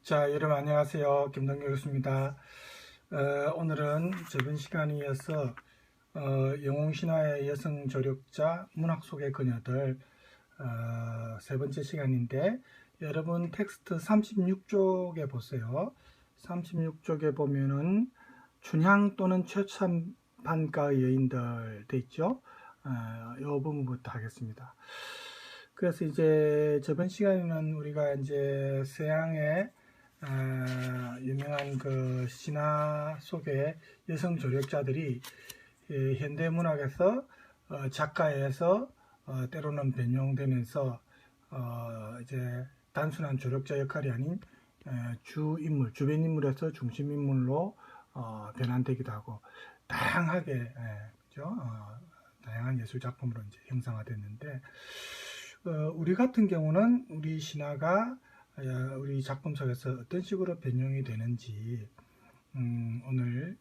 자, 여러분 안녕하세요. 김동규 교수입니다. 오늘은 저번 시간에 이어서 영웅신화의 여성 조력자 문학 속의 그녀들 세 번째 시간인데, 여러분 텍스트 36쪽에 보세요. 36쪽에 보면은 춘향 또는 최참반가의 여인들 돼 있죠. 이 부분부터 하겠습니다. 그래서 이제 저번 시간에는 우리가 이제 서양의 유명한 그 신화 속의 여성 조력자들이 현대 문학에서 작가에서 때로는 변형되면서 이제 단순한 조력자 역할이 아닌 주인물, 주변 인물에서 중심 인물로 변환되기도 하고 다양하게 그죠? 다양한 예술 작품으로 이제 형상화됐는데, 우리 같은 경우는 우리 신화가 우리 작품 속에서 어떤 식으로 변형이 되는지 오늘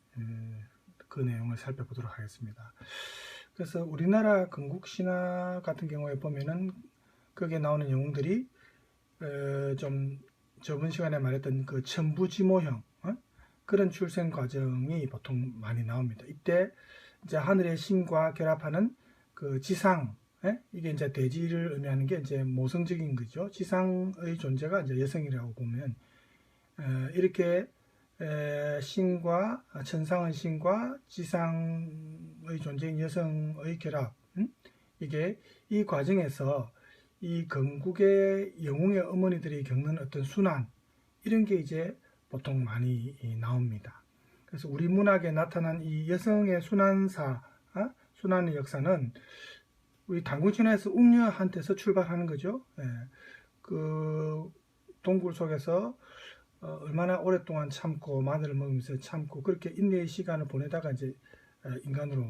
그 내용을 살펴보도록 하겠습니다. 그래서 우리나라 건국신화 같은 경우에 보면은 거기에 나오는 영웅들이 좀 저번 시간에 말했던 그 천부지모형 그런 출생 과정이 보통 많이 나옵니다. 이때 이제 하늘의 신과 결합하는 그 지상, 이게 이제 대지를 의미하는 게 이제 모성적인 거죠. 지상의 존재가 이제 여성이라고 보면 이렇게 신과 천상의 신과 지상의 존재인 여성의 결합, 이게 이 과정에서 이 건국의 영웅의 어머니들이 겪는 어떤 순환, 이런 게 이제 보통 많이 나옵니다. 그래서 우리 문학에 나타난 이 여성의 순환사, 순환의 역사는 우리 단군신화에서 웅녀한테서 출발하는 거죠. 그 동굴 속에서 얼마나 오랫동안 참고 마늘을 먹으면서 참고 그렇게 인내의 시간을 보내다가 이제 인간으로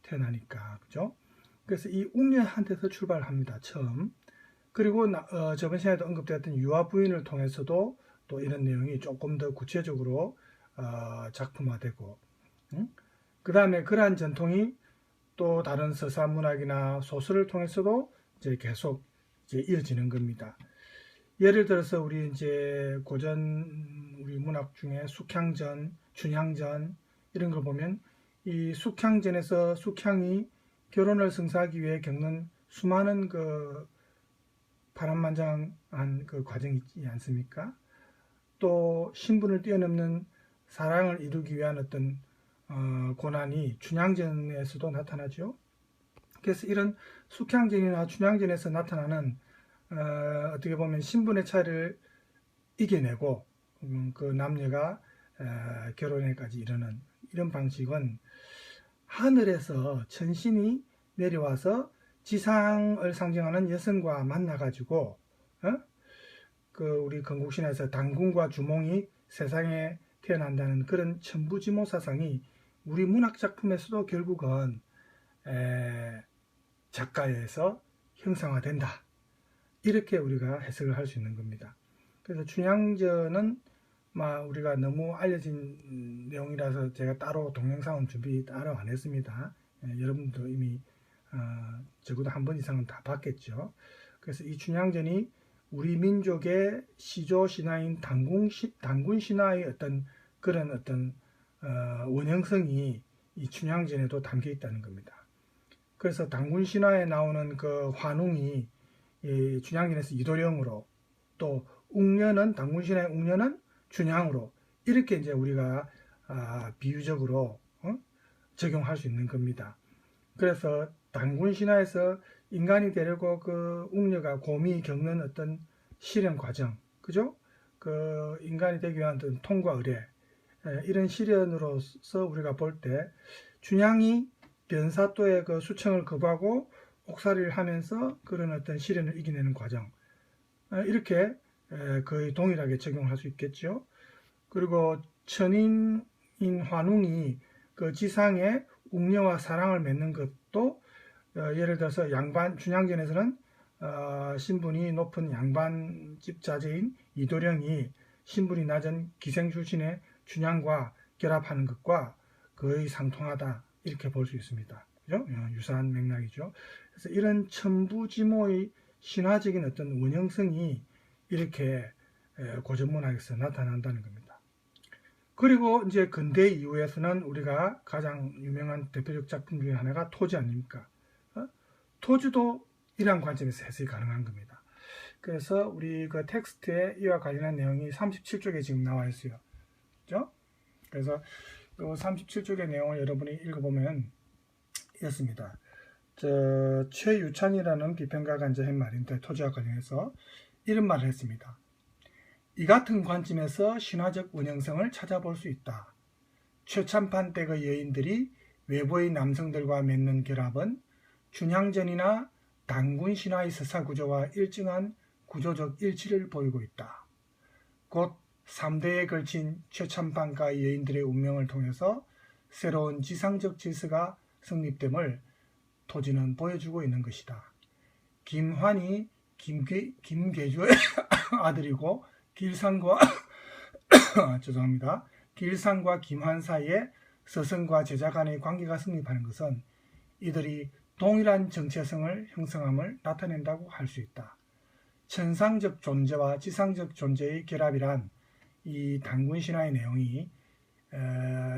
태어나니까, 그죠? 그래서 이 웅녀한테서 출발합니다, 처음. 그리고 저번 시간에도 언급되었던 유아 부인을 통해서도 또 이런 내용이 조금 더 구체적으로 작품화되고, 그 다음에 그러한 전통이 또 다른 서사 문학이나 소설을 통해서도 이제 계속 이제 이어지는 겁니다. 예를 들어서 우리 이제 고전 우리 문학 중에 숙향전, 춘향전 이런 걸 보면 이 숙향전에서 숙향이 결혼을 성사하기 위해 겪는 수많은 그 파란만장한 그 과정이 있지 않습니까? 또 신분을 뛰어넘는 사랑을 이루기 위한 어떤 고난이 춘향전에서도 나타나죠. 그래서 이런 숙향전이나 춘향전에서 나타나는 어떻게 보면 신분의 차이를 이겨내고 그 남녀가 결혼에까지 이르는 이런 방식은 하늘에서 천신이 내려와서 지상을 상징하는 여성과 만나가지고 그 우리 건국신화에서 당군과 주몽이 세상에 태어난다는 그런 천부지모 사상이 우리 문학 작품에서도 결국은 작가에서 형상화된다, 이렇게 우리가 해석을 할 수 있는 겁니다. 그래서 춘향전은 우리가 너무 알려진 내용이라서 제가 따로 동영상은 준비 따로 안 했습니다. 여러분도 이미 적어도 한 번 이상은 다 봤겠죠. 그래서 이 춘향전이 우리 민족의 시조 신화인 단군 신화의 어떤 그런 어떤 원형성이 이 춘향전에도 담겨 있다는 겁니다. 그래서 단군 신화에 나오는 그 환웅이 이 춘향전에서 이도령으로, 또 웅녀는 단군 신화의 웅녀는 춘향으로, 이렇게 이제 우리가 비유적으로 적용할 수 있는 겁니다. 그래서 단군 신화에서 인간이 되려고 그 웅녀가 곰이 겪는 어떤 시련 과정, 그죠? 그 인간이 되기 위한 어떤 통과 의례, 이런 시련으로서 우리가 볼 때 춘향이 변사또의 그 수청을 거부하고 옥살이를 하면서 그런 어떤 시련을 이겨내는 과정, 이렇게 거의 동일하게 적용할 수 있겠죠. 그리고 천인인 환웅이 그 지상에 웅녀와 사랑을 맺는 것도 예를 들어서 춘향전에서는 신분이 높은 양반집 자제인 이도령이 신분이 낮은 기생 출신의 춘향과 결합하는 것과 거의 상통하다, 이렇게 볼 수 있습니다. 그죠? 유사한 맥락이죠. 그래서 이런 천부지모의 신화적인 어떤 원형성이 이렇게 고전문학에서 나타난다는 겁니다. 그리고 이제 근대 이후에서는 우리가 가장 유명한 대표적 작품 중에 하나가 토지 아닙니까? 토지도 이러한 관점에서 해석이 가능한 겁니다. 그래서 우리 그 텍스트에 이와 관련한 내용이 37쪽에 지금 나와 있어요. 그죠? 그래서 이 37쪽의 내용을 여러분이 읽어보면 이렇습니다. 최유찬이라는 비평가가 이제 한 말인데 토지와 관련해서 이런 말을 했습니다. 이 같은 관점에서 신화적 원형성을 찾아볼 수 있다. 최참판 댁의 여인들이 외부의 남성들과 맺는 결합은 춘향전이나 단군 신화의 서사 구조와 일정한 구조적 일치를 보이고 있다. 곧 3대에 걸친 최참판가의 여인들의 운명을 통해서 새로운 지상적 질서가 성립됨을 토지는 보여주고 있는 것이다. 김환이 김계주의 아들이고 길상과 길상과 김환 사이에 서성과 제자 간의 관계가 성립하는 것은 이들이 동일한 정체성을 형성함을 나타낸다고 할 수 있다. 천상적 존재와 지상적 존재의 결합이란 이 단군 신화의 내용이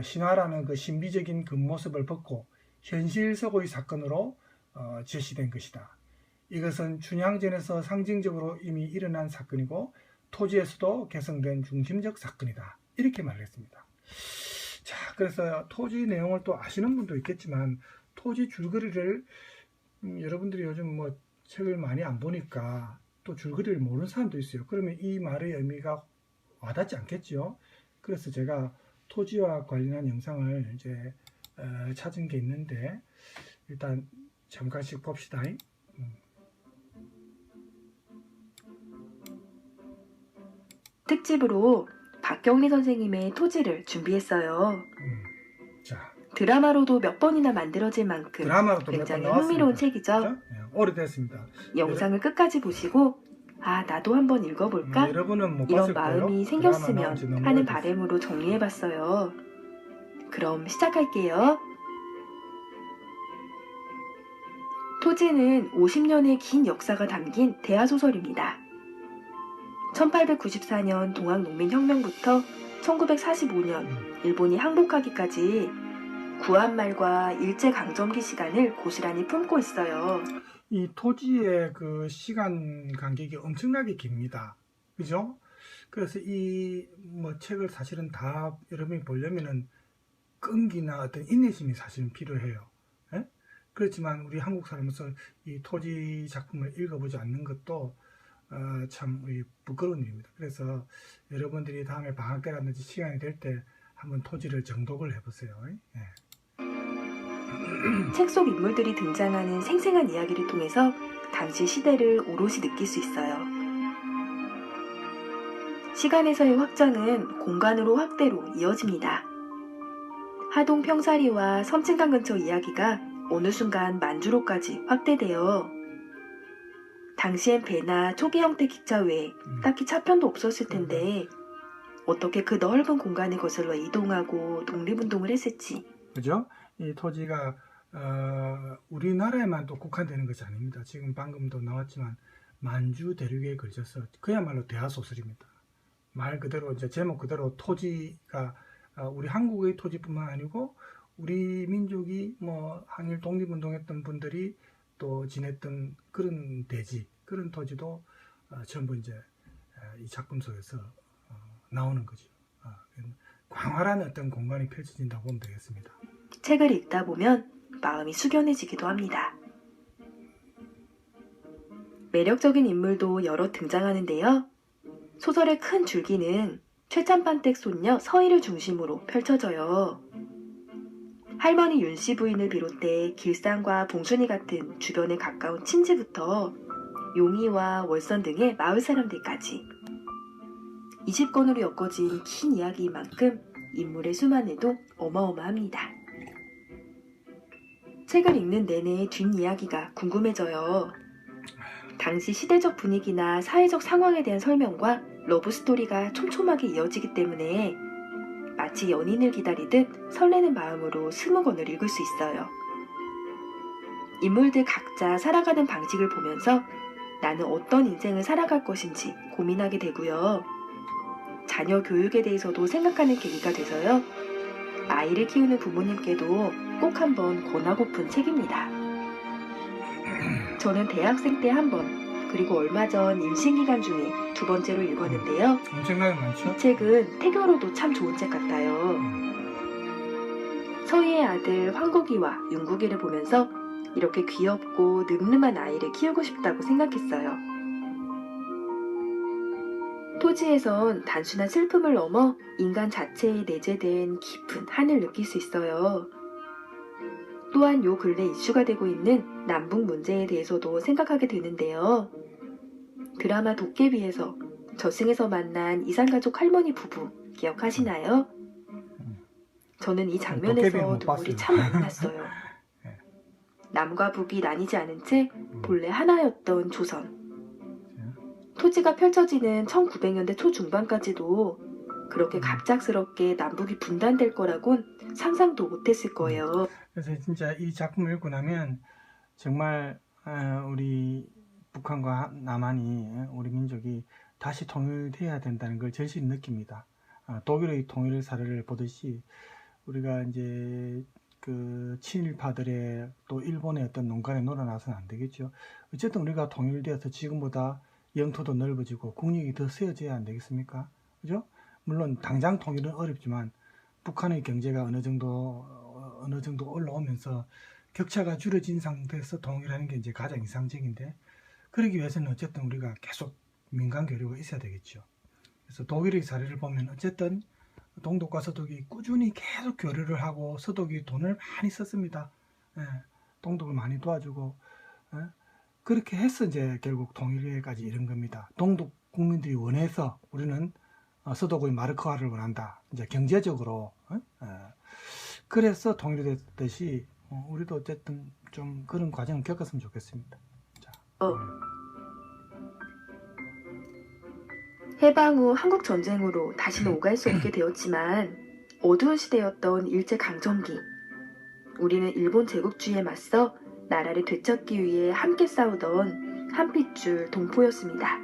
신화라는 그 신비적인 겉모습을 벗고 현실 속의 사건으로 제시된 것이다. 이것은 춘향전에서 상징적으로 이미 일어난 사건이고 토지에서도 개성된 중심적 사건이다. 이렇게 말했습니다. 자, 그래서 토지 내용을 또 아시는 분도 있겠지만 토지 줄거리를 여러분들이 요즘 뭐 책을 많이 안 보니까 또 줄거리를 모르는 사람도 있어요. 그러면 이 말의 의미가 와닿지 않겠죠. 그래서 제가 토지와 관련한 영상을 이제 찾은 게 있는데 일단 잠깐씩 봅시다. 특집으로 박경리 선생님의 토지를 준비했어요. 자, 드라마로도 몇 번이나 만들어질 만큼 드라마로도 굉장히 몇 번 흥미로운 나왔습니다. 책이죠. 그렇죠? 오래됐습니다. 영상을 끝까지 보시고 아 나도 한번 읽어볼까? 여러분은 못 이런 봤을 거예요. 마음이 드라마 생겼으면 나온 지 너무 하는 오래됐어요. 바람으로 정리해봤어요. 그럼 시작할게요. 토지는 50년의 긴 역사가 담긴 대하소설입니다. 1894년 동학농민혁명부터 1945년 일본이 항복하기까지 구한말과 일제강점기 시간을 고스란히 품고 있어요. 이 토지의 그 시간 간격이 엄청나게 깁니다. 그죠? 그래서 이 뭐 책을 사실은 다 여러분이 보려면은 끈기나 어떤 인내심이 사실은 필요해요. 예? 그렇지만 우리 한국 사람으로서 이 토지 작품을 읽어보지 않는 것도 참 우리 부끄러운 일입니다. 그래서 여러분들이 다음에 방학 때라든지 시간이 될 때 한번 토지를 정독을 해보세요. 예. 책 속 인물들이 등장하는 생생한 이야기를 통해서 당시 시대를 오롯이 느낄 수 있어요. 시간에서의 확장은 공간으로 확대로 이어집니다. 하동 평사리와 섬진강 근처 이야기가 어느 순간 만주로까지 확대되어 당시엔 배나 초기 형태 기차 외에 딱히 차편도 없었을 텐데 어떻게 그 넓은 공간을 거슬러 이동하고 독립운동을 했을지. 그죠? 이 토지가 우리나라에만 또 국한되는 것이 아닙니다. 지금 방금도 나왔지만 만주 대륙에 걸쳐서 그야말로 대하소설입니다. 말 그대로 이제 제목 그대로 토지가 우리 한국의 토지뿐만 아니고 우리 민족이 뭐 항일 독립운동했던 분들이 또 지냈던 그런 대지, 그런 토지도 전부 이제 이 작품 속에서 나오는 거죠. 광활한 어떤 공간이 펼쳐진다고 보면 되겠습니다. 책을 읽다 보면 마음이 숙연해지기도 합니다. 매력적인 인물도 여러 등장하는데요. 소설의 큰 줄기는 최참판댁 손녀 서희를 중심으로 펼쳐져요. 할머니 윤씨 부인을 비롯해 길상과 봉순이 같은 주변에 가까운 친지부터 용이와 월선 등의 마을 사람들까지 20권으로 엮어진 긴 이야기인 만큼 인물의 수만해도 어마어마합니다. 책을 읽는 내내 뒷이야기가 궁금해져요. 당시 시대적 분위기나 사회적 상황에 대한 설명과 러브스토리가 촘촘하게 이어지기 때문에 마치 연인을 기다리듯 설레는 마음으로 20권을 읽을 수 있어요. 인물들 각자 살아가는 방식을 보면서 나는 어떤 인생을 살아갈 것인지 고민하게 되고요. 자녀 교육에 대해서도 생각하는 계기가 돼서요. 아이를 키우는 부모님께도 꼭 한번 권하고픈 책입니다. 저는 대학생 때 한 번, 그리고 얼마 전 임신기간 중에 두 번째로 읽었는데요. 엄청나게 많죠? 이 책은 태교로도 참 좋은 책 같아요. 서희의 아들 황국이와 윤국이를 보면서 이렇게 귀엽고 늠름한 아이를 키우고 싶다고 생각했어요. 토지에선 단순한 슬픔을 넘어 인간 자체에 내재된 깊은 한을 느낄 수 있어요. 또한 요 근래 이슈가 되고 있는 남북 문제에 대해서도 생각하게 되는데요. 드라마 도깨비에서 저승에서 만난 이산가족 할머니 부부 기억하시나요? 저는 이 도깨비는 장면에서 못 눈물이 봤어요. 참 많이 났어요. 네. 남과 북이 나뉘지 않은 채 본래 하나였던 조선. 네. 토지가 펼쳐지는 1900년대 초중반까지도 그렇게 갑작스럽게 남북이 분단될 거라곤 상상도 못했을 거예요. 그래서 진짜 이 작품을 읽고 나면 정말 우리 북한과 남한이 우리 민족이 다시 통일돼야 된다는 걸 절실히 느낍니다. 독일의 통일 사례를 보듯이 우리가 이제 그 친일파들의 또 일본의 어떤 농간에 놀아나서는 안 되겠죠. 어쨌든 우리가 통일되어서 지금보다 영토도 넓어지고 국력이 더 세워져야 안 되겠습니까? 그죠? 물론 당장 통일은 어렵지만 북한의 경제가 어느 정도 올라오면서 격차가 줄어진 상태에서 통일하는 게 이제 가장 이상적인데, 그러기 위해서는 어쨌든 우리가 계속 민간 교류가 있어야 되겠죠. 그래서 독일의 사례를 보면 어쨌든 동독과 서독이 꾸준히 계속 교류를 하고 서독이 돈을 많이 썼습니다. 동독을 많이 도와주고 그렇게 해서 이제 결국 통일에까지 이른 겁니다. 동독 국민들이 원해서 우리는 서독의 마르크화를 원한다. 이제 경제적으로 그래서 통일이 됐듯이 우리도 어쨌든 좀 그런 과정을 겪었으면 좋겠습니다. 자, 해방 후 한국 전쟁으로 다시는 오갈 수 없게 되었지만 어두운 시대였던 일제강점기. 우리는 일본 제국주의에 맞서 나라를 되찾기 위해 함께 싸우던 한 핏줄 동포였습니다.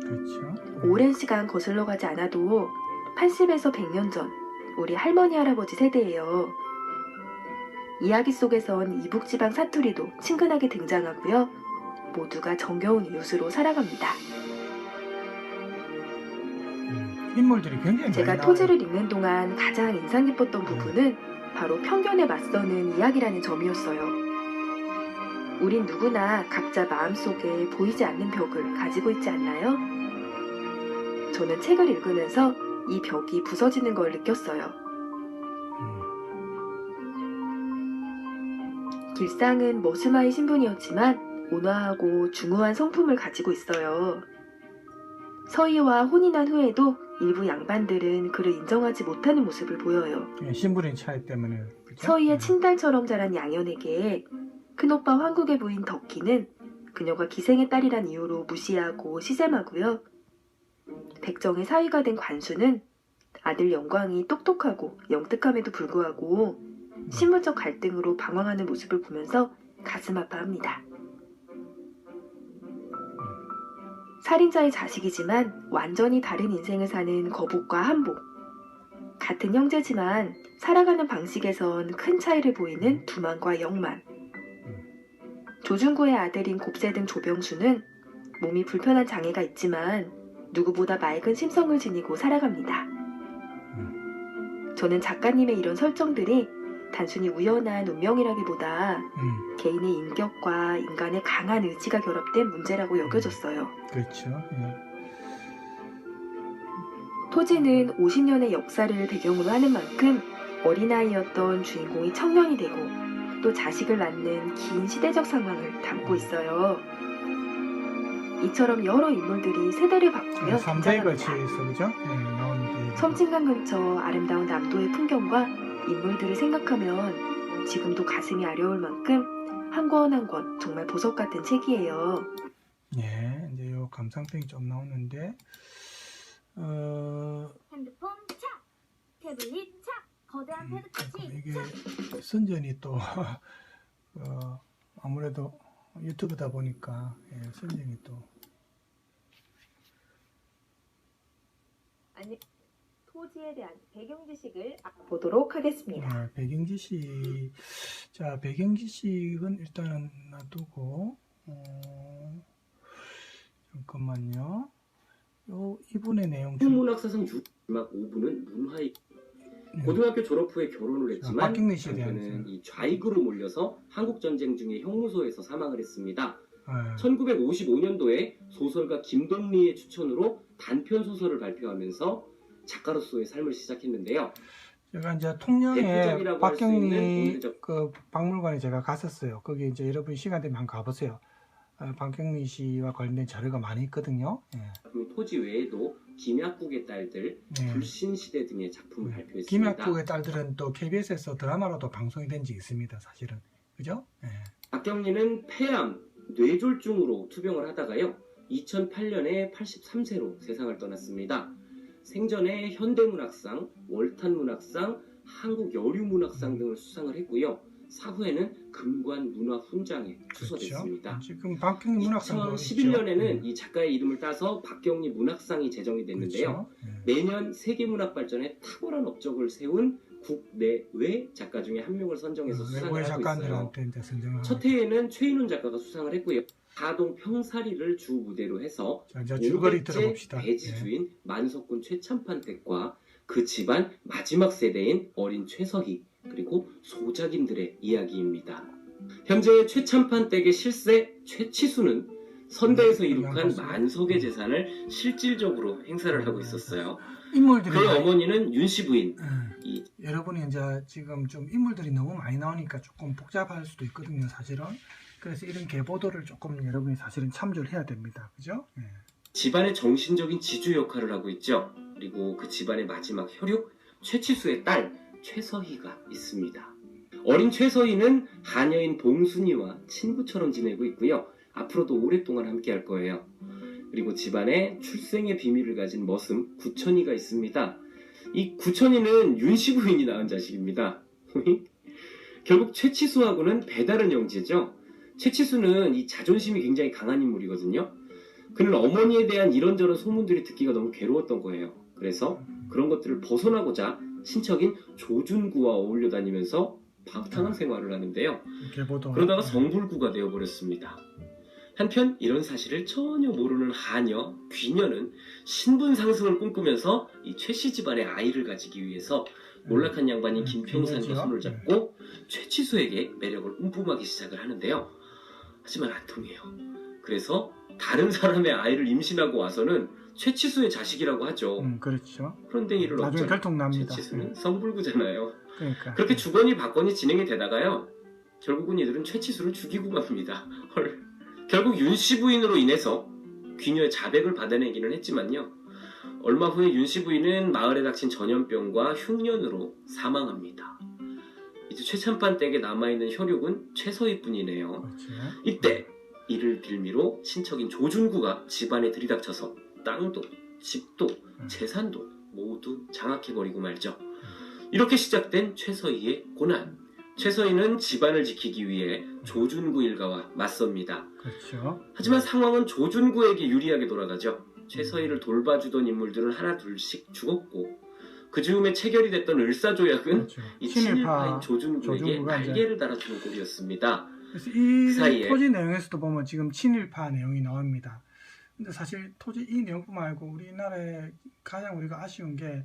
그렇죠. 오랜 시간 거슬러 가지 않아도 80에서 100년 전 우리 할머니 할아버지 세대예요. 이야기 속에선 이북지방 사투리도 친근하게 등장하고요. 모두가 정겨운 이웃으로 살아갑니다. 인물들이 굉장히 제가 많이 나와요. 토지를 읽는 동안 가장 인상 깊었던 부분은 바로 편견에 맞서는 이야기라는 점이었어요. 우린 누구나 각자 마음속에 보이지 않는 벽을 가지고 있지 않나요? 저는 책을 읽으면서 이 벽이 부서지는 걸 느꼈어요. 길상은 머스마의 신분이었지만 온화하고 중후한 성품을 가지고 있어요. 서희와 혼이 난 후에도 일부 양반들은 그를 인정하지 못하는 모습을 보여요. 신분의 차이 때문에. 그렇죠? 서희의 친딸처럼 자란 양현에게 큰오빠 황국의 부인 덕희는 그녀가 기생의 딸이란 이유로 무시하고 시샘하고요. 백정의 사위가 된 관수는 아들 영광이 똑똑하고 영특함에도 불구하고 신분적 갈등으로 방황하는 모습을 보면서 가슴 아파합니다. 살인자의 자식이지만 완전히 다른 인생을 사는 거북과 한복. 같은 형제지만 살아가는 방식에선 큰 차이를 보이는 두만과 영만. 조중구의 아들인 곱새등 조병수는 몸이 불편한 장애가 있지만 누구보다 맑은 심성을 지니고 살아갑니다. 저는 작가님의 이런 설정들이 단순히 우연한 운명이라기보다 개인의 인격과 인간의 강한 의지가 결합된 문제라고 여겨졌어요. 그렇죠. 토지는 50년의 역사를 배경으로 하는 만큼 어린아이였던 주인공이 청년이 되고 또 자식을 낳는 긴 시대적 상황을 담고 있어요. 이처럼 여러 인물들이 세대를 바꾸며 3대에 걸쳐 등장합니다. 있어, 그죠? 나오는 섬진강 근처 아름다운 남도의 풍경과 인물들을 생각하면 지금도 가슴이 아려울 만큼 한 권 한 권 정말 보석 같은 책이에요. 예, 이제 요 감상평이 좀 나오는데, 핸드폰 착! 태블릿 착! 거대한 패드까지 이게 착! 선전이 또 아무래도 유튜브다 보니까 선전이 또 아니 토지에 대한 배경 지식을 보도록 하겠습니다. 배경 지식. 자, 배경 지식은 일단은 놔두고, 잠깐만요. 이분의 내용 중. 문학사상 마지막 5부는 문화의 고등학교 졸업 후에 결혼을 했지만 박경리 씨에 대한 남편은 이 좌익으로 몰려서 한국전쟁 중에 형무소에서 사망을 했습니다. 네. 1955년도에 소설가 김동리의 추천으로 단편 소설을 발표하면서 작가로서의 삶을 시작했는데요. 제가 이제 통영에 대표작이라고 할수 박경리 있는 오래적- 그 박물관에 제가 갔었어요. 거기 이제 여러분 시간 되면 한번 가보세요. 박경리 씨와 관련된 자료가 많이 있거든요. 예. 토지 외에도 김약국의 딸들, 예. 불신시대 등의 작품을 발표했습니다. 김약국의 딸들은 또 KBS에서 드라마로도 방송이 된 적이 있습니다. 사실은. 그죠? 예. 박경리는 폐암, 뇌졸중으로 투병을 하다가요. 2008년에 83세로 세상을 떠났습니다. 생전에 현대문학상, 월탄문학상, 한국여류문학상 등을 수상을 했고요. 사후에는 금관문화훈장에 추서됐습니다. 그렇죠. 지금 박경리 문학상도 2011년에는 이 작가의 이름을 따서 박경리 문학상이 제정이 됐는데요. 그렇죠. 예. 매년 세계문학 발전에 탁월한 업적을 세운 국내외 작가 중에 한 명을 선정해서 수상을 외국의 하고 있어요. 작가들한테 이제 선정을 첫 해에는 최인훈 작가가 수상을 했고요. 가동 평사리를 주 무대로 해서 자, 이제 줄거리 500째 들어봅시다. 대지주인 만석군 최참판 댁과 그 집안 마지막 세대인 어린 최서희 그리고 소작인들의 이야기입니다. 현재 최참판 댁의 실세 최치수는 선대에서 이룩한 만석의 재산을 실질적으로 행사를 하고 있었어요. 인물들이 그의 많이- 어머니는 윤씨 부인. 이 여러분이 이제 지금 좀 인물들이 너무 많이 나오니까 조금 복잡할 수도 있거든요, 사실은. 그래서 이런 계보도를 조금 여러분이 사실은 참조를 해야 됩니다. 그죠? 예. 집안의 정신적인 지주 역할을 하고 있죠. 그리고 그 집안의 마지막 혈육 최치수의 딸 최서희가 있습니다. 어린 최서희는 하녀인 봉순이와 친구처럼 지내고 있고요. 앞으로도 오랫동안 함께 할 거예요. 그리고 집안에 출생의 비밀을 가진 머슴 구천이가 있습니다. 이 구천이는 윤씨 부인이 낳은 자식입니다. 결국 최치수하고는 배다른 형제죠. 최치수는 이 자존심이 굉장히 강한 인물이거든요. 그는 어머니에 대한 이런저런 소문들이 듣기가 너무 괴로웠던 거예요. 그래서 그런 것들을 벗어나고자 친척인 조준구와 어울려 다니면서 방탕한 생활을 하는데요. 계보도. 그러다가 성불구가 되어버렸습니다. 한편 이런 사실을 전혀 모르는 하녀, 귀녀는 신분 상승을 꿈꾸면서 이 최씨 집안의 아이를 가지기 위해서 몰락한 양반인 김평산과 손을 잡고 최치수에게 매력을 뿜뿜하기 시작을 하는데요. 하지만 안 통해요. 그래서 다른 사람의 아이를 임신하고 와서는 최치수의 자식이라고 하죠. 그렇죠. 그런데 이를 나중에 어쩌나 결통납니다. 최치수는 성불구잖아요. 그러니까. 그렇게 주거니 받거니 진행이 되다가요. 결국은 이들은 최치수를 죽이고 맙니다. 헐. 결국 윤씨 부인으로 인해서 귀녀의 자백을 받아내기는 했지만요. 얼마 후에 윤씨 부인은 마을에 닥친 전염병과 흉년으로 사망합니다. 이제 최참판 댁에 남아있는 혈육은 최서희뿐이네요. 그렇죠. 이때 이를 빌미로 친척인 조준구가 집안에 들이닥쳐서 땅도 집도 재산도 모두 장악해버리고 말죠. 이렇게 시작된 최서희의 고난. 최서희는 집안을 지키기 위해 조준구 일가와 맞섭니다. 그렇죠. 하지만 상황은 조준구에게 유리하게 돌아가죠. 최서희를 돌봐주던 인물들은 하나 둘씩 죽었고 그 즈음에 체결이 됐던 을사조약은 그렇죠. 이 친일파 친일파인 조준구에게 조준구가 이제- 날개를 달아주는 꼴이었습니다. 그래서 이 사이에- 토지 내용에서도 보면 지금 친일파 내용이 나옵니다. 근데 사실 토지 이 내용뿐만 아니고 우리나라에 가장 우리가 아쉬운 게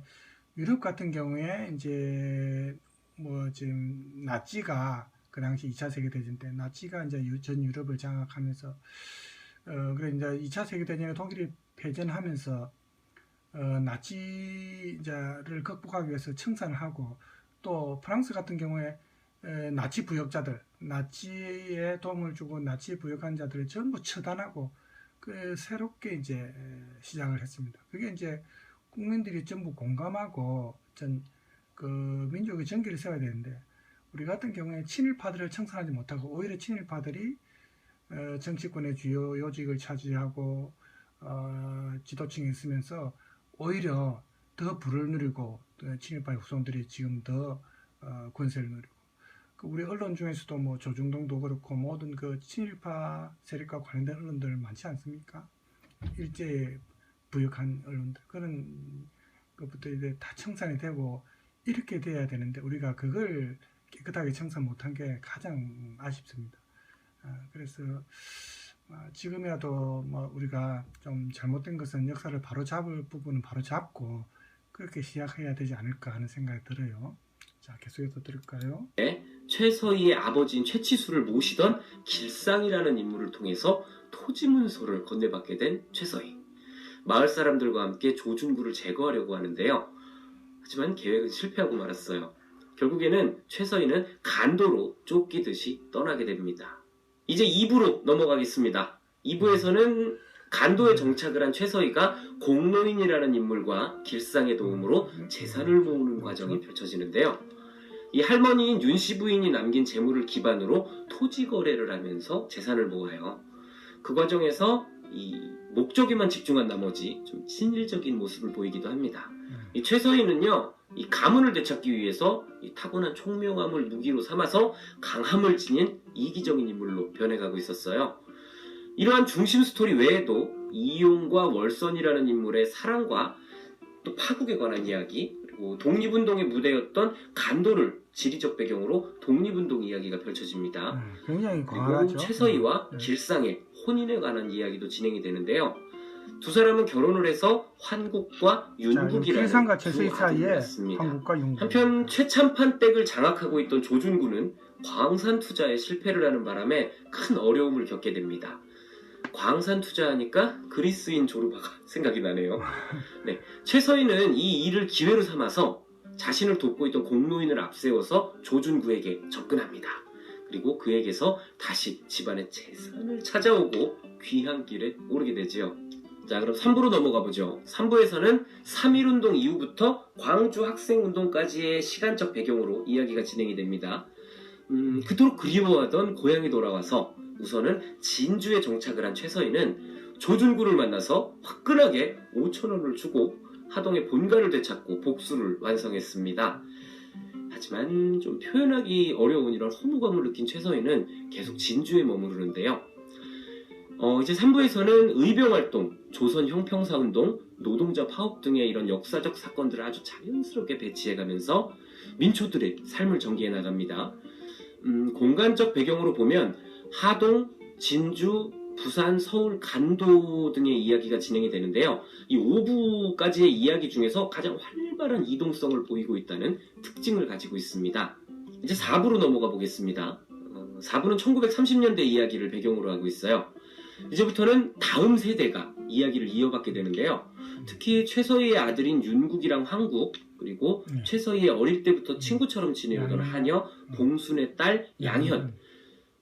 유럽 같은 경우에 이제 뭐 지금 나치가 그 당시 2차 세계대전 때 나치가 이제 전 유럽을 장악하면서 그래 이제 2차 세계대전에 독일이 패전하면서 나치를 극복하기 위해서 청산을 하고 또 프랑스 같은 경우에 나치 부역자들, 나치에 도움을 주고 나치 부역한 자들을 전부 처단하고 그 새롭게 이제 시작을 했습니다. 그게 이제 국민들이 전부 공감하고 그 민족의 전기를 세워야 되는데 우리 같은 경우에 친일파들을 청산하지 못하고 오히려 친일파들이 정치권의 주요 요직을 차지하고 지도층에 있으면서 오히려 더 부를 누리고 또 친일파의 후손들이 지금 더 권세를 누리고 우리 언론 중에서도 뭐 조중동도 그렇고 모든 그 친일파 세력과 관련된 언론들 많지 않습니까? 일제에 부역한 언론들 그런 것부터 이제 다 청산이 되고 이렇게 돼야 되는데 우리가 그걸 깨끗하게 청산 못한 게 가장 아쉽습니다. 그래서 지금이라도 뭐 우리가 좀 잘못된 것은 역사를 바로 잡을 부분은 바로 잡고 그렇게 시작해야 되지 않을까 하는 생각이 들어요. 자, 계속해서 들을까요? 최서희의 아버지인 최치수를 모시던 길상이라는 인물을 통해서 토지 문서를 건네받게 된 최서희. 마을 사람들과 함께 조준구를 제거하려고 하는데요. 하지만 계획은 실패하고 말았어요. 결국에는 최서희는 간도로 쫓기듯이 떠나게 됩니다. 이제 2부로 넘어가겠습니다. 2부에서는 간도에 정착을 한 최서희가 공노인이라는 인물과 길상의 도움으로 재산을 모으는 과정이 펼쳐지는데요. 이 할머니인 윤씨 부인이 남긴 재물을 기반으로 토지 거래를 하면서 재산을 모아요. 그 과정에서 이 목적에만 집중한 나머지 좀 친일적인 모습을 보이기도 합니다. 이 최서희는요, 이 가문을 되찾기 위해서 이 타고난 총명함을 무기로 삼아서 강함을 지닌 이기적인 인물로 변해가고 있었어요. 이러한 중심 스토리 외에도 이용과 월선이라는 인물의 사랑과 또 파국에 관한 이야기, 그리고 독립운동의 무대였던 간도를 지리적 배경으로 독립운동 이야기가 펼쳐집니다. 굉장히 그리고 과하죠. 최서희와 길상의 혼인에 관한 이야기도 진행이 되는데요. 두 사람은 결혼을 해서 환국과 윤국이라는 길상과 두 최서희 아들을 사이에 낳습니다. 한국과 윤국. 한편 최참판 댁을 장악하고 있던 조준구는 광산 투자에 실패를 하는 바람에 큰 어려움을 겪게 됩니다. 광산 투자하니까 그리스인 조르바가 생각이 나네요. 네, 최서희는 이 일을 기회로 삼아서 자신을 돕고 있던 공노인을 앞세워서 조준구에게 접근합니다. 그리고 그에게서 다시 집안의 재산을 찾아오고 귀한 길에 오르게 되지요. 자, 그럼 3부로 넘어가 보죠. 3부에서는 3.1운동 이후부터 광주 학생운동까지의 시간적 배경으로 이야기가 진행이 됩니다. 그토록 그리워하던 고향에 돌아와서 우선은 진주에 정착을 한 최서희는 조준구를 만나서 화끈하게 5,000원을 주고 하동의 본가를 되찾고 복수를 완성했습니다. 하지만 좀 표현하기 어려운 이런 허무감을 느낀 최서희는 계속 진주에 머무르는데요. 이제 3부에서는 의병활동, 조선 형평사운동, 노동자 파업 등의 이런 역사적 사건들을 아주 자연스럽게 배치해가면서 민초들의 삶을 전개해 나갑니다. 공간적 배경으로 보면 하동, 진주, 부산, 서울, 간도 등의 이야기가 진행이 되는데요. 이 5부까지의 이야기 중에서 가장 활발한 이동성을 보이고 있다는 특징을 가지고 있습니다. 이제 4부로 넘어가 보겠습니다. 4부는 1930년대 이야기를 배경으로 하고 있어요. 이제부터는 다음 세대가 이야기를 이어받게 되는데요. 특히 최서희의 아들인 윤국이랑 황국, 그리고 최서희의 어릴 때부터 친구처럼 지내오던 한여, 봉순의 딸 양현,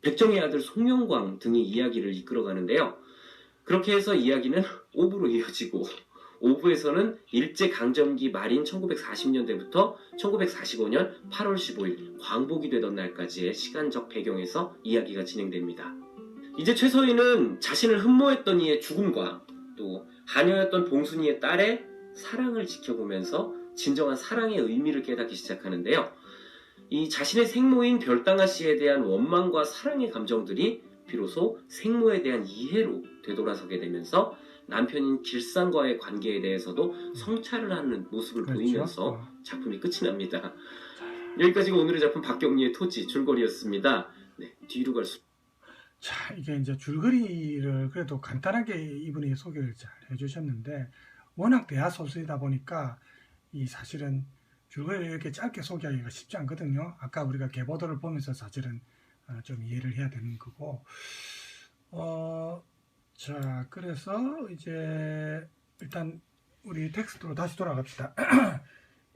백정의 아들 송명광 등의 이야기를 이끌어가는데요. 그렇게 해서 이야기는 5부로 이어지고 5부에서는 일제강점기 말인 1940년대부터 1945년 8월 15일 광복이 되던 날까지의 시간적 배경에서 이야기가 진행됩니다. 이제 최서희는 자신을 흠모했던 이의 죽음과 또 하녀였던 봉순이의 딸의 사랑을 지켜보면서 진정한 사랑의 의미를 깨닫기 시작하는데요. 이 자신의 생모인 별당아 씨에 대한 원망과 사랑의 감정들이 비로소 생모에 대한 이해로 되돌아서게 되면서 남편인 길상과의 관계에 대해서도 성찰을 하는 모습을 보이면서 작품이 끝이 납니다. 여기까지가 오늘의 작품 박경리의 토지 줄거리였습니다. 네, 뒤로 갈수록 자, 이게 이제 줄거리를 그래도 간단하게 이분이 소개를 잘 해주셨는데 워낙 대하소설이다 보니까 이 사실은 줄거리를 이렇게 짧게 소개하기가 쉽지 않거든요. 아까 우리가 계보도를 보면서 사실은 좀 이해를 해야 되는 거고 자, 그래서 이제 일단 우리 텍스트로 다시 돌아갑시다.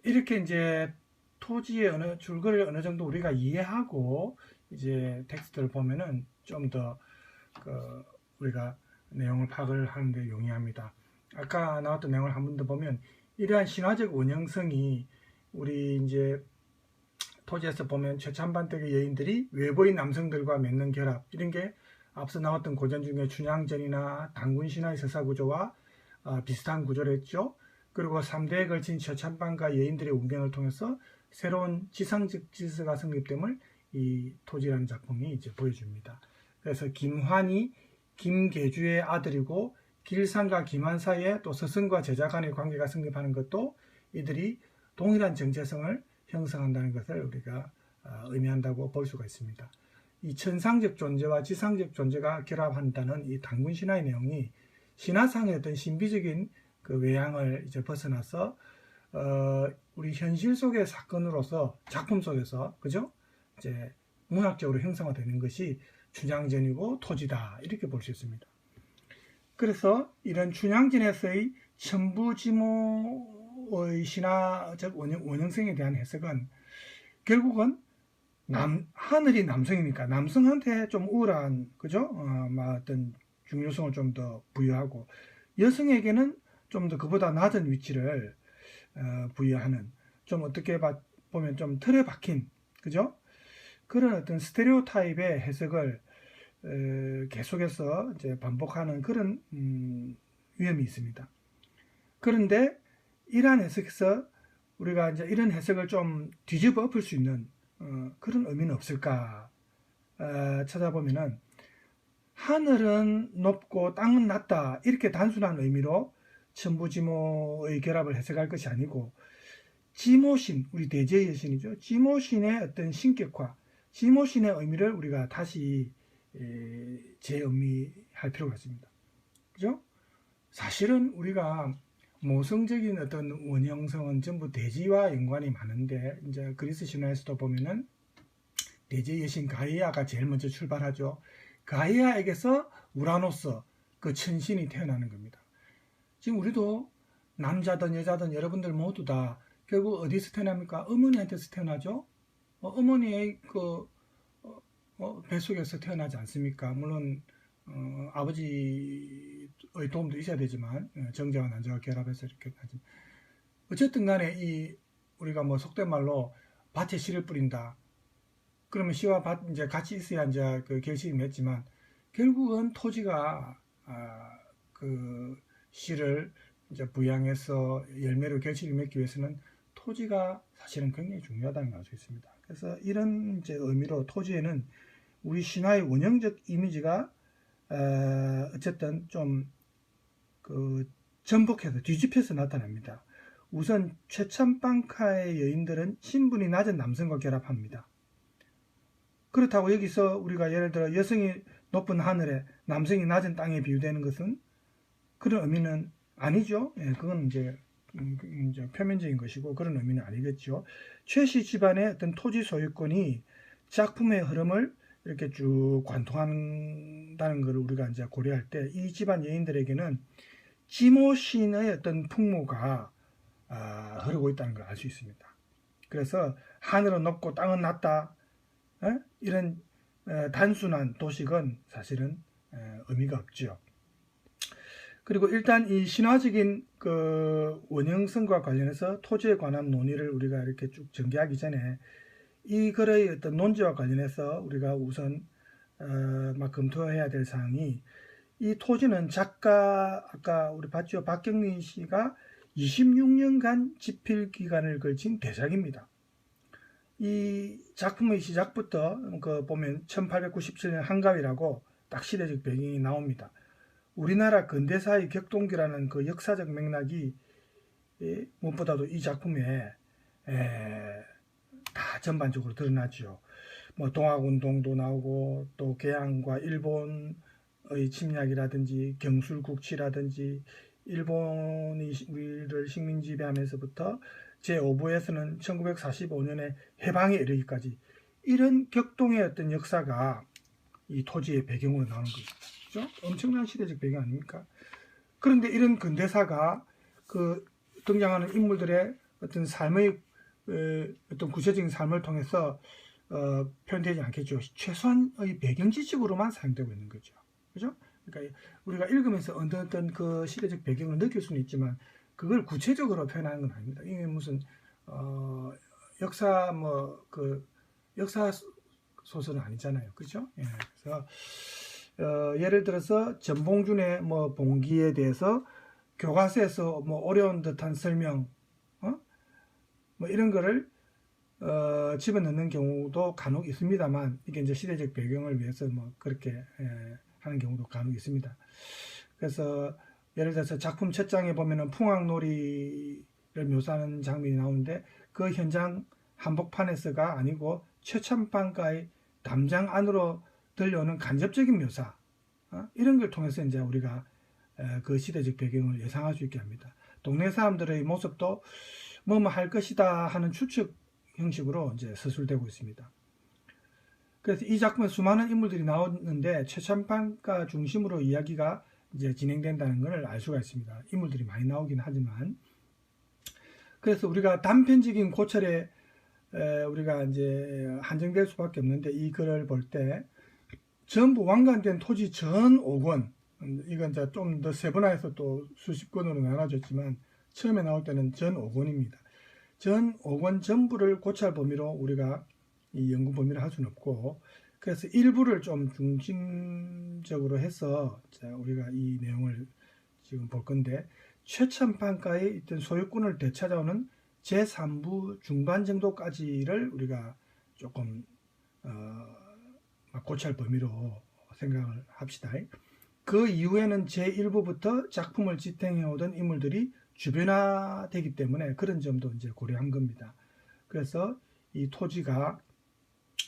이렇게 이제 토지의 줄거리를 어느 정도 우리가 이해하고 이제 텍스트를 보면은 좀 더 우리가 내용을 파악을 하는데 용이합니다. 아까 나왔던 내용을 한 번 더 보면 이러한 신화적 원형성이 우리 이제 토지에서 보면 최참반댁의 여인들이 외부인 남성들과 맺는 결합 이런 게 앞서 나왔던 고전 중에 춘향전이나 당군신화의 서사구조와 비슷한 구조를 했죠. 그리고 3대에 걸친 최참반과 여인들의 운명을 통해서 새로운 지상적 질서가 성립됨을 이 토지라는 작품이 이제 보여줍니다. 그래서 김환이 김계주의 아들이고 길상과 김환 사이에 또 스승과 제자 간의 관계가 성립하는 것도 이들이 동일한 정체성을 형성한다는 것을 우리가 의미한다고 볼 수가 있습니다. 이 천상적 존재와 지상적 존재가 결합한다는 이 단군 신화의 내용이 신화상의 어떤 신비적인 그 외양을 이제 벗어나서 우리 현실 속의 사건으로서 작품 속에서 그죠? 이제 문학적으로 형성화되는 것이 춘향전이고 토지다 이렇게 볼 수 있습니다. 그래서 이런 춘향전에서의 천부지모의 신화적 원형성에 대한 해석은 결국은 하늘이 남성이니까 남성한테 좀 우월한 그죠? 어떤 중요성을 좀 더 부여하고 여성에게는 좀 더 그보다 낮은 위치를 부여하는 좀 어떻게 보면 좀 틀에 박힌 그죠? 그런 어떤 스테레오 타입의 해석을 계속해서 이제 반복하는 그런 위험이 있습니다. 그런데 이러한 해석에서 우리가 이제 이런 해석을 좀 뒤집어 엎을 수 있는 그런 의미는 없을까 찾아보면은 하늘은 높고 땅은 낮다 이렇게 단순한 의미로 천부지모의 결합을 해석할 것이 아니고 지모신 우리 대제의 여신이죠. 지모신의 어떤 신격화 지모신의 의미를 우리가 다시 재의미할 필요가 있습니다. 그죠? 사실은 우리가 모성적인 어떤 원형성은 전부 대지와 연관이 많은데 이제 그리스 신화에서도 보면은 대지의 여신 가이아가 제일 먼저 출발하죠. 가이아에게서 우라노스 그 천신이 태어나는 겁니다. 지금 우리도 남자든 여자든 여러분들 모두 다 결국 어디서 태어납니까? 어머니한테서 태어나죠. 어머니의 그 뱃속에서 태어나지 않습니까? 물론 아버지의 도움도 있어야 되지만 정자와 난자가 결합해서 이렇게 하지. 어쨌든 간에 이 우리가 뭐 속된 말로 밭에 씨를 뿌린다. 그러면 씨와 밭 이제 같이 있어야 이제 그 결실이 맺지만 결국은 토지가 그 씨를 이제 부양해서 열매로 결실을 맺기 위해서는 토지가 사실은 굉장히 중요하다는 걸 알 수 있습니다. 그래서 이런 이제 의미로 토지에는 우리 신화의 원형적 이미지가 어쨌든 좀 그 전복해서 뒤집혀서 나타납니다. 우선 최참방카의 여인들은 신분이 낮은 남성과 결합합니다. 그렇다고 여기서 우리가 예를 들어 여성이 높은 하늘에 남성이 낮은 땅에 비유되는 것은 그런 의미는 아니죠. 예, 그건 이제 표면적인 것이고 그런 의미는 아니겠죠. 최씨 집안의 어떤 토지 소유권이 작품의 흐름을 이렇게 쭉 관통한다는 것을 우리가 이제 고려할 때 이 집안 여인들에게는 지모신의 어떤 풍모가 흐르고 있다는 걸 알 수 있습니다. 그래서 하늘은 높고 땅은 낮다. 이런 단순한 도식은 사실은 의미가 없죠. 그리고 일단 이 신화적인 그 원형성과 관련해서 토지에 관한 논의를 우리가 이렇게 쭉 전개하기 전에 이 글의 어떤 논지와 관련해서 우리가 우선 막 검토해야 될 사항이 이 토지는 작가 아까 우리 봤죠. 박경민 씨가 26년간 집필 기간을 걸친 대작입니다. 이 작품의 시작부터 그 보면 1897년 한가위라고 딱 시대적 배경이 나옵니다. 우리나라 근대사의 격동기라는 그 역사적 맥락이 무엇보다도 이 작품에 다 전반적으로 드러나죠. 뭐 동학운동도 나오고 또 개항과 일본의 침략이라든지 경술국치라든지 일본이 우리를 식민 지배하면서부터 제5부에서는 1945년에 해방에 이르기까지 이런 격동의 어떤 역사가 이 토지의 배경으로 나오는 것입니다. 그죠? 엄청난 시대적 배경 아닙니까? 그런데 이런 근대사가 그 등장하는 인물들의 어떤 삶의 어떤 구체적인 삶을 통해서 표현되지 않겠죠. 최소한의 배경 지식으로만 사용되고 있는 거죠. 그죠? 그러니까 우리가 읽으면서 어떤 그 시대적 배경을 느낄 수는 있지만 그걸 구체적으로 표현하는 건 아닙니다. 이게 무슨 역사 뭐 그 역사 소설은 아니잖아요. 그죠? 예. 그래서 예를 들어서 전봉준의 뭐 봉기에 대해서 교과서에서 뭐 어려운 듯한 설명, 뭐 이런 거를 집어넣는 경우도 간혹 있습니다만 이게 이제 시대적 배경을 위해서 뭐 그렇게 하는 경우도 간혹 있습니다. 그래서 예를 들어서 작품 첫 장에 보면은 풍악놀이의 묘사하는 장면이 나오는데 그 현장 한복판에서가 아니고 최첨방가의 담장 안으로 들려오는 간접적인 묘사, 이런 걸 통해서 이제 우리가 그 시대적 배경을 예상할 수 있게 합니다. 동네 사람들의 모습도 뭐뭐 할 것이다 하는 추측 형식으로 이제 서술되고 있습니다. 그래서 이 작품에 수많은 인물들이 나오는데 최첨방가 중심으로 이야기가 이제 진행된다는 것을 알 수가 있습니다. 인물들이 많이 나오긴 하지만, 그래서 우리가 단편적인 고찰에 우리가 이제 한정될 수밖에 없는데, 이 글을 볼 때 전부 완간된 토지 전 5권, 이건 이제 좀 더 세분화해서 또 수십 권으로 나눠졌지만 처음에 나올 때는 전 5권입니다. 전 5권 전부를 고찰 범위로 우리가 이 연구 범위를 할 수는 없고, 그래서 일부를 좀 중심적으로 해서 우리가 이 내용을 지금 볼 건데, 최첨방가에 있던 소유권을 되찾아오는 제3부 중반 정도까지를 우리가 조금 고찰 범위로 생각을 합시다. 그 이후에는 제1부부터 작품을 지탱해오던 인물들이 주변화되기 때문에 그런 점도 이제 고려한 겁니다. 그래서 이 토지가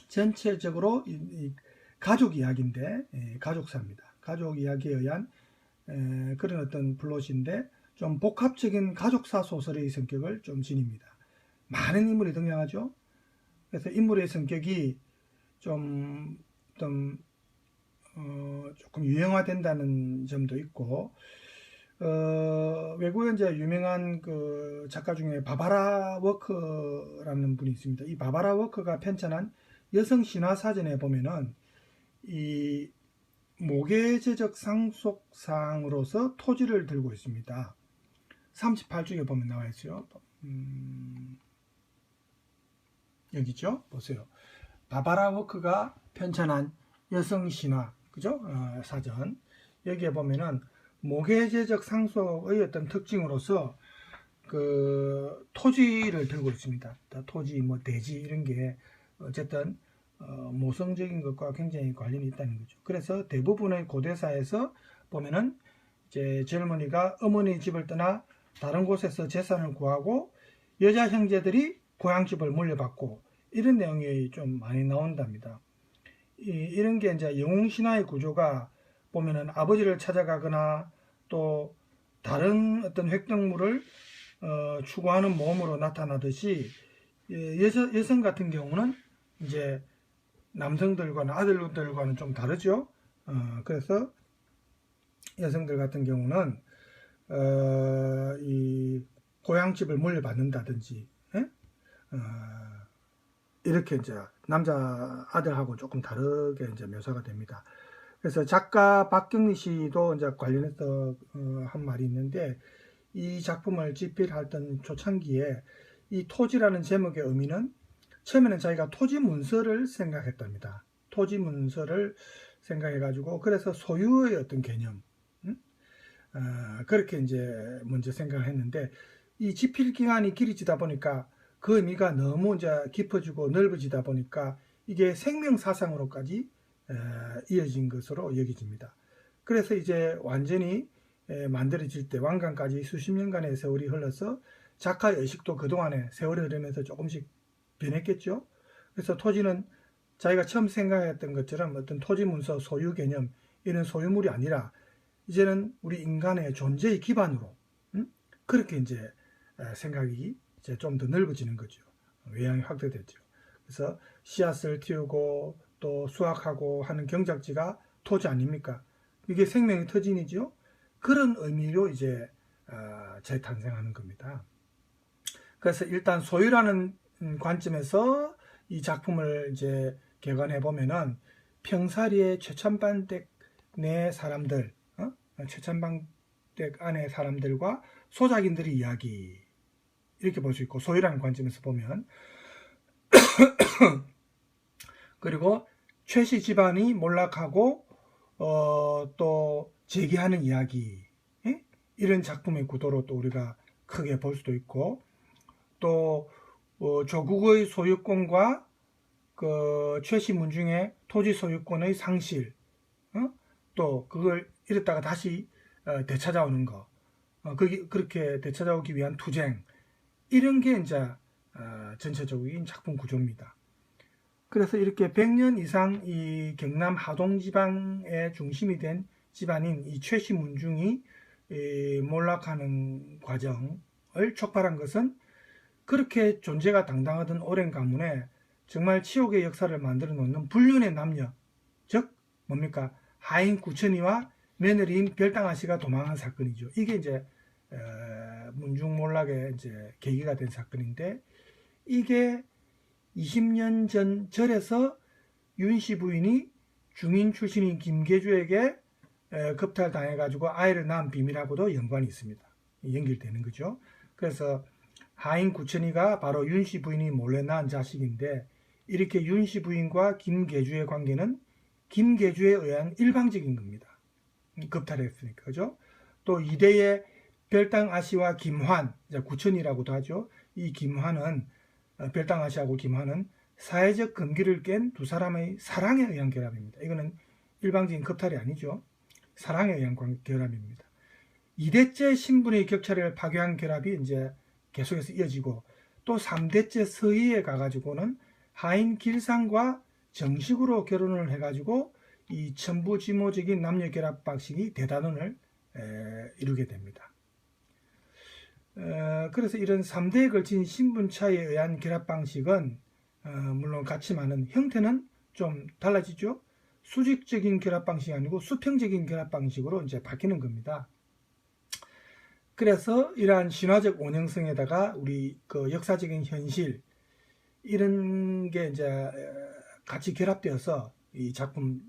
전체적으로 이 가족 이야기인데, 가족사입니다. 가족 이야기에 의한 그런 어떤 플롯인데, 좀 복합적인 가족사 소설의 성격을 좀 지닙니다. 많은 인물이 등장하죠. 그래서 인물의 성격이 좀 조금 유형화된다는 점도 있고, 외국에 이제 유명한 그 작가 중에 바바라 워커라는 분이 있습니다. 이 바바라 워커가 편찬한 여성 신화 사전에 보면은 이 모계제적 상속상으로서 토지를 들고 있습니다. 38쪽에 보면 나와 있어요. 여기죠. 보세요. 바바라 워크가 편찬한 여성 신화, 그죠? 사전. 여기에 보면은 모계제적 상속의 어떤 특징으로서 그 토지를 들고 있습니다. 토지, 뭐 대지 이런 게 어쨌든 모성적인 것과 굉장히 관련이 있다는 거죠. 그래서 대부분의 고대사에서 보면은 이제 젊은이가 어머니 집을 떠나 다른 곳에서 재산을 구하고 여자 형제들이 고향집을 물려받고 이런 내용이 좀 많이 나온답니다. 이런 게 이제 영웅신화의 구조가 보면은 아버지를 찾아가거나 또 다른 어떤 획득물을 추구하는 모험으로 나타나듯이, 여성 같은 경우는 이제 남성들과는 아들들과는 좀 다르죠. 그래서 여성들 같은 경우는 이 고향집을 물려받는다든지, 이렇게 이제 남자 아들하고 조금 다르게 이제 묘사가 됩니다. 그래서 작가 박경리 씨도 이제 관련해서 한 말이 있는데, 이 작품을 집필하던 초창기에 이 토지라는 제목의 의미는 처음에는 자기가 토지 문서를 생각했답니다. 토지 문서를 생각해가지고, 그래서 소유의 어떤 개념, 그렇게 이제 먼저 생각을 했는데, 이 집필 기간이 길어지다 보니까 그 의미가 너무 이제 깊어지고 넓어지다 보니까 이게 생명사상으로까지 이어진 것으로 여겨집니다. 그래서 이제 완전히 만들어질 때 완간까지 수십 년간의 세월이 흘러서 작가의 의식도 그동안에 세월이 흐르면서 조금씩 변했겠죠. 그래서 토지는 자기가 처음 생각했던 것처럼 어떤 토지 문서 소유 개념, 이런 소유물이 아니라 이제는 우리 인간의 존재의 기반으로, 그렇게 이제 생각이 이제 좀 더 넓어지는 거죠. 외향이 확대됐죠. 그래서 씨앗을 틔우고 또 수확하고 하는 경작지가 토지 아닙니까? 이게 생명의 터전이죠. 그런 의미로 이제 재탄생하는 겁니다. 그래서 일단 소유라는 관점에서 이 작품을 이제 개관해 보면은 평사리의 최첨방댁 내 사람들, 최첨방댁 안의 사람들과 소작인들의 이야기, 이렇게 볼 수 있고, 소유라는 관점에서 보면 그리고 최씨 집안이 몰락하고 또 재기하는 이야기, 이런 작품의 구도로 또 우리가 크게 볼 수도 있고, 또 조국의 소유권과 그 최씨 문중의 토지 소유권의 상실, 또 그걸 잃었다가 다시 되찾아오는 거, 그렇게 되찾아오기 위한 투쟁, 이런 게 이제 전체적인 작품 구조입니다. 그래서 이렇게 100년 이상 이 경남 하동 지방의 중심이 된 집안인 이 최씨 문중이 몰락하는 과정을 촉발한 것은 그렇게 존재가 당당하던 오랜 가문에 정말 치욕의 역사를 만들어 놓는 불륜의 남녀, 즉 뭡니까? 하인 구천이와 며느리인 별당아씨가 도망한 사건이죠. 이게 이제 문중 몰락의 이제 계기가 된 사건인데, 이게 20년 전 절에서 윤씨 부인이 중인 출신인 김계주에게 겁탈당해가지고 아이를 낳은 비밀하고도 연관이 있습니다. 연결되는 거죠. 그래서 하인 구천이가 바로 윤씨 부인이 몰래 낳은 자식인데, 이렇게 윤씨 부인과 김계주의 관계는 김계주에 의한 일방적인 겁니다. 겁탈했으니까, 그죠? 또 이대의 별당 아씨와 김환, 구천이라고도 하죠. 이 김환은 별당 아씨하고 김환은 사회적 금기를 깬 두 사람의 사랑에 의한 결합입니다. 이거는 일방적인 겁탈이 아니죠. 사랑에 의한 결합입니다. 2대째 신분의 격차를 파괴한 결합이 이제 계속해서 이어지고, 또 3대째 서희에 가가지고는 하인 길상과 정식으로 결혼을 해가지고 이 천부지모적인 남녀 결합 방식이 대단원을 이루게 됩니다. 그래서 이런 3대에 걸친 신분 차이에 의한 결합 방식은 물론 같지만은 형태는 좀 달라지죠. 수직적인 결합 방식이 아니고 수평적인 결합 방식으로 이제 바뀌는 겁니다. 그래서 이러한 신화적 원형성에다가 우리 그 역사적인 현실, 이런 게 이제 같이 결합되어서 이 작품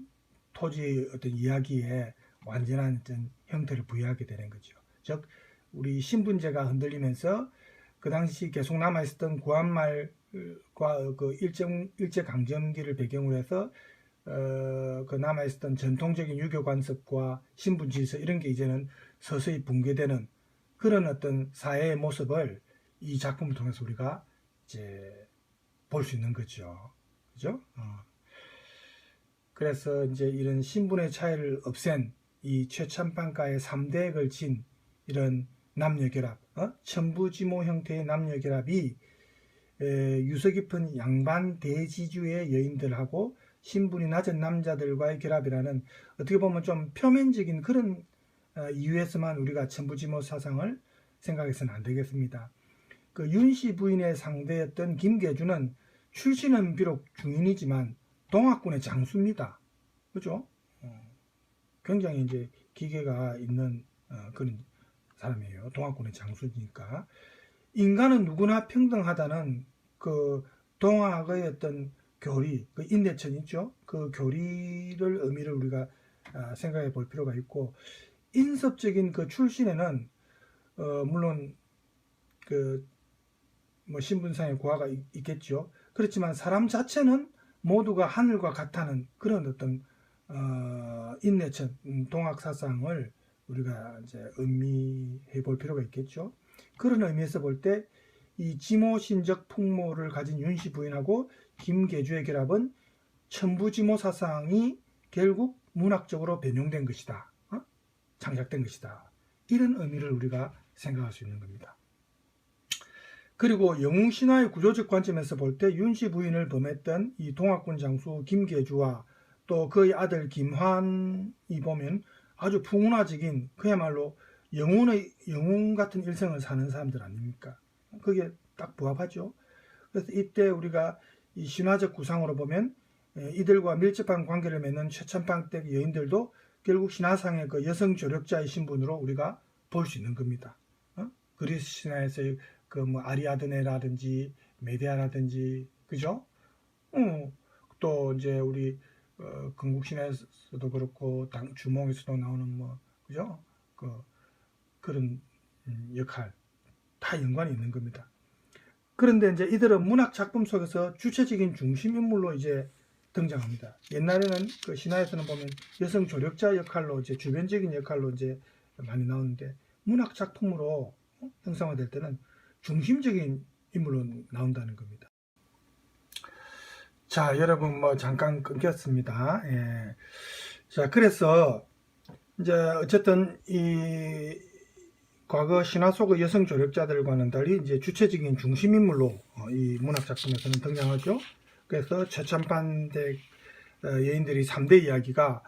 토지의 어떤 이야기에 완전한 어떤 형태를 부여하게 되는 거죠. 즉 우리 신분제가 흔들리면서 그 당시 계속 남아있었던 구한말과 그 일제강점기를 배경으로 해서 그 남아있었던 전통적인 유교 관습과 신분 질서, 이런 게 이제는 서서히 붕괴되는 그런 어떤 사회의 모습을 이 작품을 통해서 우리가 이제 볼 수 있는 거죠. 그죠? 그래서 이제 이런 신분의 차이를 없앤 이 최첨판가의 3대에 걸친 이런 남녀 결합, 천부지모 형태의 남녀 결합이 유서 깊은 양반 대지주의 여인들하고 신분이 낮은 남자들과의 결합이라는, 어떻게 보면 좀 표면적인 그런 이유에서만 우리가 천부지모 사상을 생각해서는 안 되겠습니다. 그 윤씨 부인의 상대였던 김계주는 출신은 비록 중인이지만 동학군의 장수입니다. 그죠? 굉장히 이제 기계가 있는 그런 사람이에요. 동학군의 장수니까. 인간은 누구나 평등하다는 그 동학의 어떤 교리, 그 인내천 있죠? 그 교리를 의미를 우리가 생각해 볼 필요가 있고, 인섭적인 그 출신에는 물론 그 뭐 신분상의 고하가 있겠죠. 그렇지만 사람 자체는 모두가 하늘과 같다는 그런 어떤 인내천, 동학 사상을 우리가 이제 의미해 볼 필요가 있겠죠. 그런 의미에서 볼 때 이 지모신적 풍모를 가진 윤씨 부인하고 김계주의 결합은 천부지모 사상이 결국 문학적으로 변용된 것이다. 장작된 것이다. 이런 의미를 우리가 생각할 수 있는 겁니다. 그리고 영웅신화의 구조적 관점에서 볼 때 윤씨 부인을 범했던 이 동학군 장수 김계주와 또 그의 아들 김환이 보면 아주 풍운화적인, 그야말로 영웅 같은 일생을 사는 사람들 아닙니까? 그게 딱 부합하죠. 그래서 이때 우리가 이 신화적 구상으로 보면 이들과 밀접한 관계를 맺는 최첨방댁 여인들도 결국 신화상의 그 여성 조력자의 신분으로 우리가 볼 수 있는 겁니다. 그리스 신화에서의 그 뭐 아리아드네라든지 메데아라든지, 그죠? 또 이제 우리 건국신화에서도 그렇고 주몽에서도 나오는 뭐, 그죠? 그런 역할 다 연관이 있는 겁니다. 그런데 이제 이들은 문학 작품 속에서 주체적인 중심 인물로 이제 등장합니다. 옛날에는 그 신화에서는 보면 여성 조력자 역할로, 이제 주변적인 역할로 이제 많이 나오는데, 문학 작품으로 형상화될 때는 중심적인 인물로 나온다는 겁니다. 자, 여러분 뭐 잠깐 끊겼습니다. 예. 자, 그래서 이제 어쨌든 이 과거 신화 속의 여성 조력자들과는 달리 이제 주체적인 중심인물로 이 문학 작품에서는 등장하죠. 그래서 최첨단대 여인들이 3대 이야기가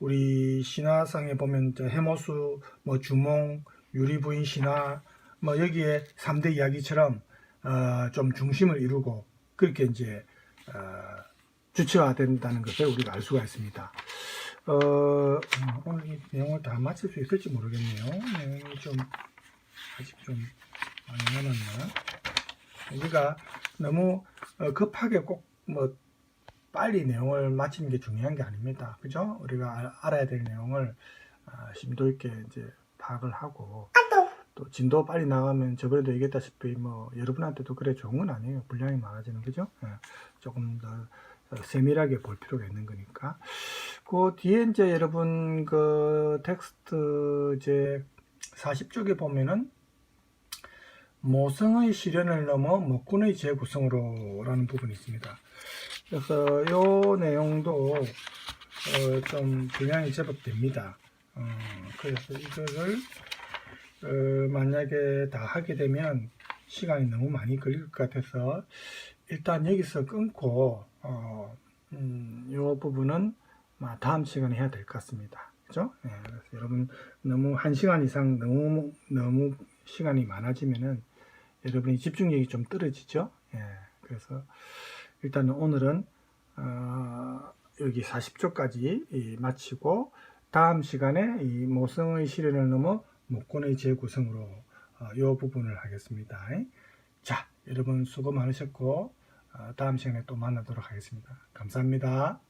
우리 신화상에 보면 해모수, 뭐 주몽, 유리부인 신화, 뭐 여기에 3대 이야기처럼 좀 중심을 이루고 그렇게 이제 주체화된다는 것을 우리가 알 수가 있습니다. 오늘 이 내용을 다 마칠 수 있을지 모르겠네요. 내용이 좀 아직 좀 많이 남았나? 우리가 너무 급하게 꼭 뭐 빨리 내용을 마치는 게 중요한 게 아닙니다. 그죠? 우리가 알아야 될 내용을 심도 있게 이제 파악을 하고 또 진도 빨리 나가면 저번에도 얘기했다시피 뭐 여러분한테도 그래 좋은 건 아니에요. 분량이 많아지는 거죠. 조금 더 세밀하게 볼 필요가 있는 거니까. 그 뒤에 이제 여러분 그 텍스트 이제 40쪽에 보면은 모성의 시련을 넘어 먹군의 재구성으로 라는 부분이 있습니다. 그래서 이 내용도 좀 분량이 제법 됩니다. 그래서 이거를 만약에 다 하게 되면 시간이 너무 많이 걸릴 것 같아서 일단 여기서 끊고 이 부분은 다음 시간에 해야 될 것 같습니다. 그죠? 그래서 여러분 너무 1시간 이상 너무 시간이 많아지면은 여러분이 집중력이 좀 떨어지죠. 그래서 일단은 오늘은 여기 40조까지 마치고 다음 시간에 이 모성의 시련을 넘어 목권의 재구성으로 이 부분을 하겠습니다. 자, 여러분 수고 많으셨고 다음 시간에 또 만나도록 하겠습니다. 감사합니다.